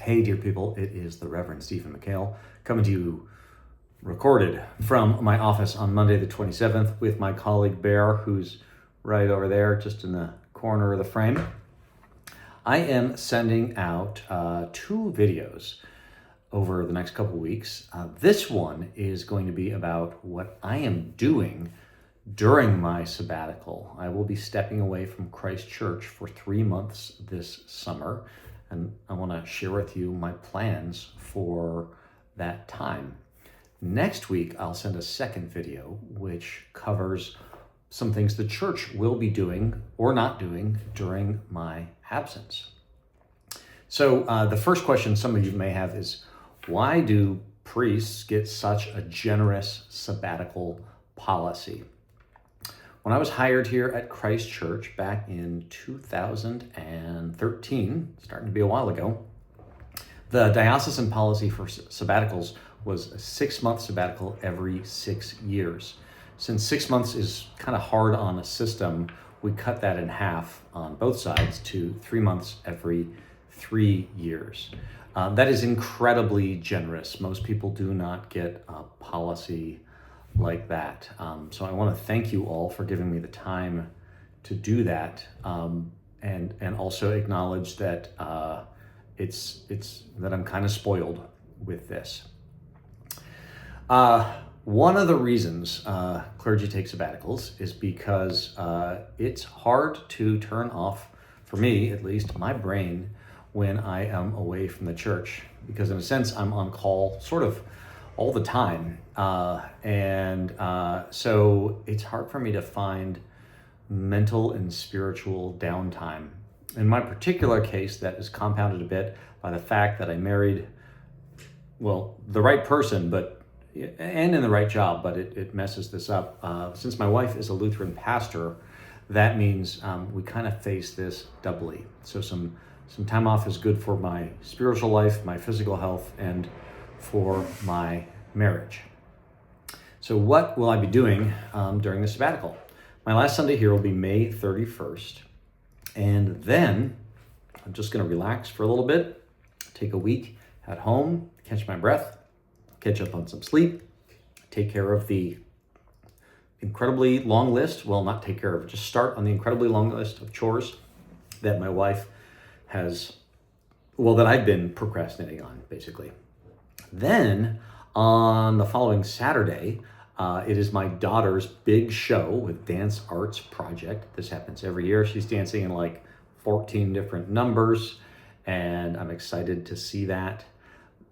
Hey, dear people, it is the Reverend Stephen McHale coming to you recorded from my office on Monday the 27th with my colleague Bear, who's right over there, just in the corner of the frame. I am sending out two videos over the next couple weeks. This one is going to be about what I am doing during my sabbatical. I will be stepping away from Christ Church for 3 months this summer, and I want to share with you my plans for that time. Next week, I'll send a second video which covers some things the church will be doing or not doing during my absence. So the first question some of you may have is, why do priests get such a generous sabbatical policy? When I was hired here at Christ Church back in 2013, starting to be a while ago, the diocesan policy for sabbaticals was a 6-month sabbatical every 6 years. Since 6 months is kind of hard on a system, we cut that in half on both sides to 3 months every 3 years. That is incredibly generous. Most people do not get a policy like that. So I want to thank you all for giving me the time to do that, and also acknowledge that it's that I'm kind of spoiled with this. One of the reasons clergy take sabbaticals is because it's hard to turn off, for me at least, my brain when I am away from the church, because in a sense I'm on call sort of all the time, so it's hard for me to find mental and spiritual downtime. In my particular case, that is compounded a bit by the fact that I married, well, the right person, and in the right job, but it messes this up. Since my wife is a Lutheran pastor, that means we kind of face this doubly. So some time off is good for my spiritual life, my physical health, and for my marriage. So what will I be doing during the sabbatical? My last Sunday here will be May 31st. And then I'm just going to relax for a little bit, take a week at home, catch my breath, catch up on some sleep, take care of the incredibly long list. Well, not take care of, just start on the incredibly long list of chores that my wife that I've been procrastinating on, basically. Then on the following Saturday, it is my daughter's big show with Dance Arts Project. This happens every year. She's dancing in like 14 different numbers, and I'm excited to see that.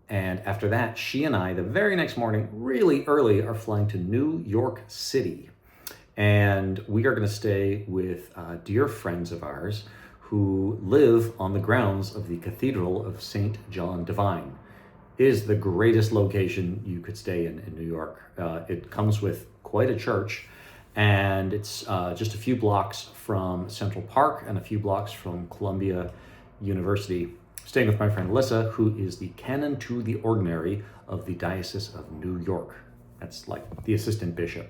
And after that, she and I, the very next morning, really early, are flying to New York City. And we are going to stay with dear friends of ours who live on the grounds of the Cathedral of St. John Divine. It is the greatest location you could stay in New York. It comes with quite a church, and it's just a few blocks from Central Park and a few blocks from Columbia University. Staying with my friend Alyssa, who is the canon to the ordinary of the Diocese of New York. That's like the assistant bishop.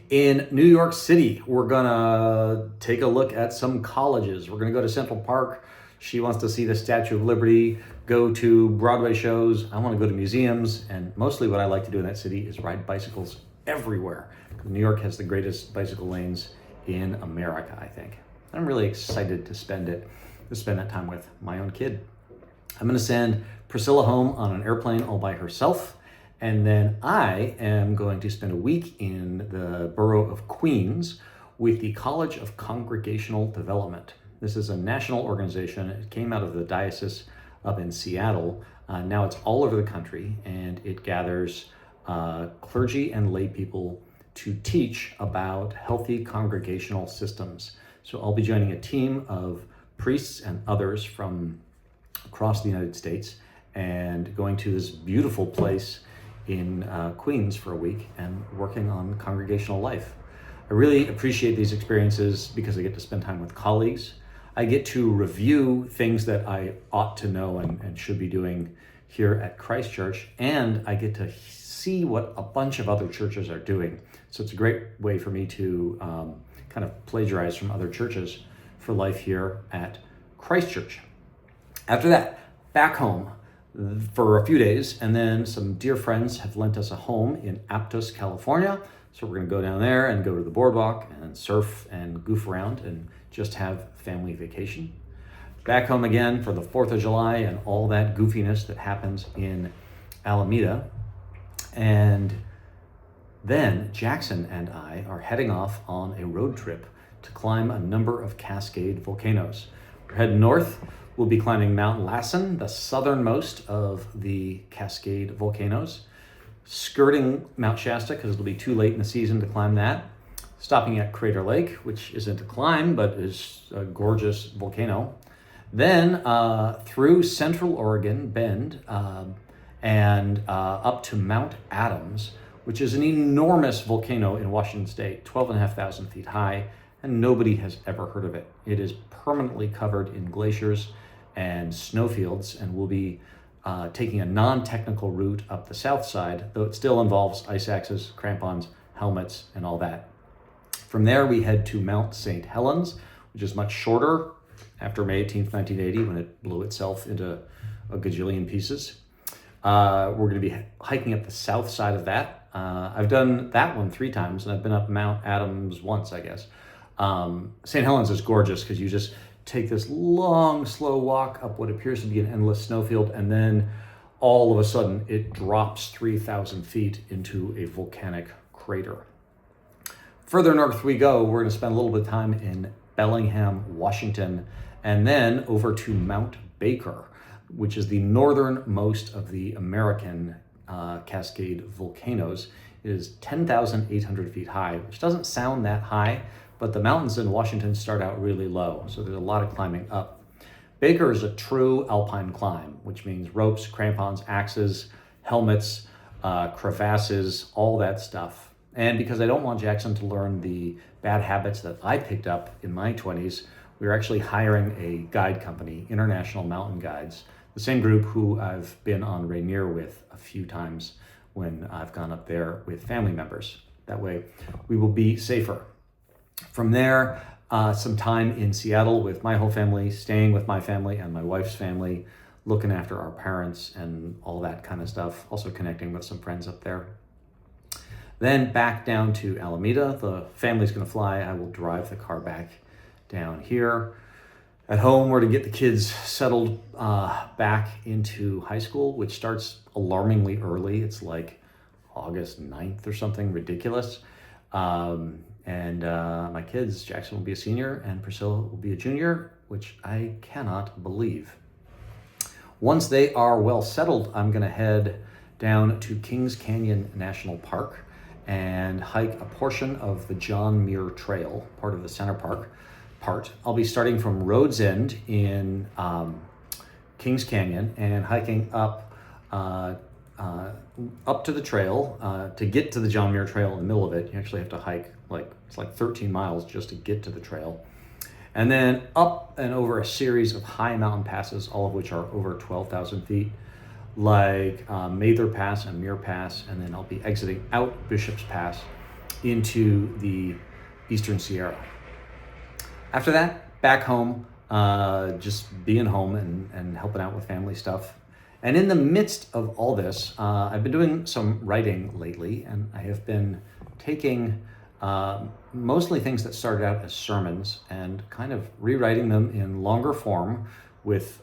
In New York City, we're gonna take a look at some colleges. We're gonna go to Central Park. She wants to see the Statue of Liberty, go to Broadway shows. I want to go to museums, and mostly what I like to do in that city is ride bicycles everywhere. New York has the greatest bicycle lanes in America, I think. I'm really excited to spend that time with my own kid. I'm going to send Priscilla home on an airplane all by herself, and then I am going to spend a week in the borough of Queens with the College of Congregational Development. This is a national organization. It came out of the diocese up in Seattle. Now it's all over the country, and it gathers clergy and lay people to teach about healthy congregational systems. So I'll be joining a team of priests and others from across the United States and going to this beautiful place in Queens for a week and working on congregational life. I really appreciate these experiences because I get to spend time with colleagues. I get to review things that I ought to know and should be doing here at Christ Church, and I get to see what a bunch of other churches are doing. So it's a great way for me to kind of plagiarize from other churches for life here at Christ Church. After that, back home for a few days, and then some dear friends have lent us a home in Aptos, California. So we're gonna go down there and go to the boardwalk and surf and goof around and just have family vacation. Back home again for the 4th of July and all that goofiness that happens in Alameda. And then Jackson and I are heading off on a road trip to climb a number of Cascade volcanoes. We're heading north. We'll be climbing Mount Lassen, the southernmost of the Cascade volcanoes, skirting Mount Shasta because it'll be too late in the season to climb that, stopping at Crater Lake, which isn't a climb but is a gorgeous volcano. Then through Central Oregon Bend and up to Mount Adams, which is an enormous volcano in Washington State, 12,500 feet high, and nobody has ever heard of it. It is permanently covered in glaciers and snowfields, and we'll be taking a non-technical route up the south side, though it still involves ice axes, crampons, helmets, and all that. From there, we head to Mount St. Helens, which is much shorter after May 18th, 1980, when it blew itself into a gajillion pieces. We're going to be hiking up the south side of that. I've done that one 3 times, and I've been up Mount Adams once, I guess. St. Helens is gorgeous because you just take this long, slow walk up what appears to be an endless snowfield, and then all of a sudden it drops 3,000 feet into a volcanic crater. Further north we go, we're going to spend a little bit of time in Bellingham, Washington, and then over to Mount Baker, which is the northernmost of the American Cascade volcanoes. It is 10,800 feet high, which doesn't sound that high, but the mountains in Washington start out really low, so there's a lot of climbing up. Baker is a true alpine climb, which means ropes, crampons, axes, helmets, crevasses, all that stuff. And because I don't want Jackson to learn the bad habits that I picked up in my 20s, we're actually hiring a guide company, International Mountain Guides, the same group who I've been on Rainier with a few times when I've gone up there with family members. That way we will be safer. From there, some time in Seattle with my whole family, staying with my family and my wife's family, looking after our parents and all that kind of stuff, also connecting with some friends up there. Then back down to Alameda. The family's gonna fly. I will drive the car back down here. At home, we're to get the kids settled back into high school, which starts alarmingly early. It's like August 9th or something ridiculous. And my kids, Jackson will be a senior and Priscilla will be a junior, which I cannot believe. Once they are well settled, I'm gonna head down to Kings Canyon National Park and hike a portion of the John Muir Trail, part of the Center Park part. I'll be starting from Rhodes End in Kings Canyon and hiking up to the trail. To get to the John Muir Trail in the middle of it, you actually have to hike it's like 13 miles just to get to the trail. And then up and over a series of high mountain passes, all of which are over 12,000 feet, like Mather Pass and Muir Pass, and then I'll be exiting out Bishop's Pass into the Eastern Sierra. After that, back home, just being home and helping out with family stuff. And in the midst of all this, I've been doing some writing lately, and I have been taking mostly things that started out as sermons and kind of rewriting them in longer form with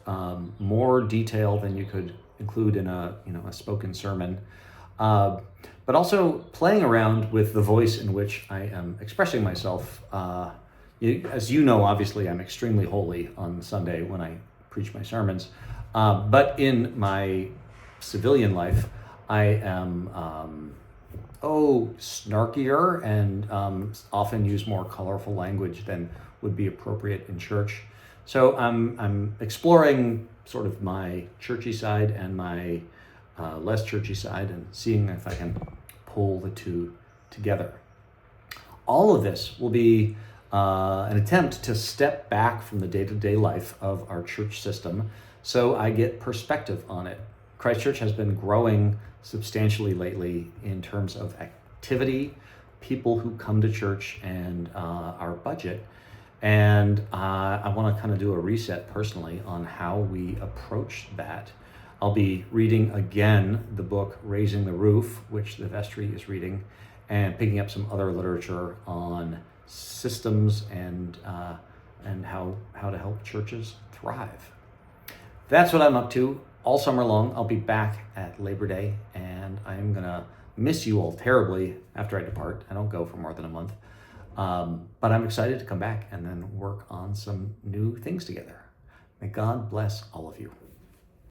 more detail than you could include in a spoken sermon, but also playing around with the voice in which I am expressing myself. As you know, obviously, I'm extremely holy on Sunday when I preach my sermons, but in my civilian life, I am snarkier and often use more colorful language than would be appropriate in church. So I'm exploring sort of my churchy side and my less churchy side and seeing if I can pull the two together. All of this will be an attempt to step back from the day-to-day life of our church system so I get perspective on it. Christ Church has been growing substantially lately in terms of activity, people who come to church, and our budget. And I want to kind of do a reset personally on how we approach that. I'll be reading again the book Raising the Roof, which the vestry is reading, and picking up some other literature on systems and how to help churches thrive. That's what I'm up to all summer long. I'll be back at Labor Day, and I'm gonna miss you all terribly after I depart. I don't go for more than a month. But I'm excited to come back and then work on some new things together. May God bless all of you.